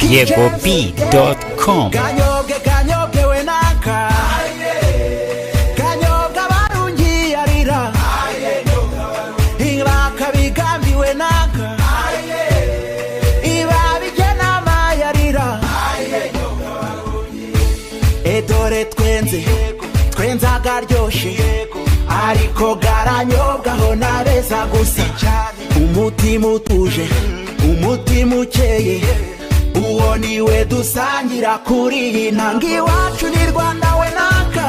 YegoB.com. kanyobwe we naka kanyobwa barungi arira ingaka bigambiwe naka ibabije namayarira edore twenza garyoshe ariko garanyobwaho nabeza gusa umutima utuje umutima ukeye uwo niwe dusangira kuri iyi ntanga iwacu ni Rwanda we naka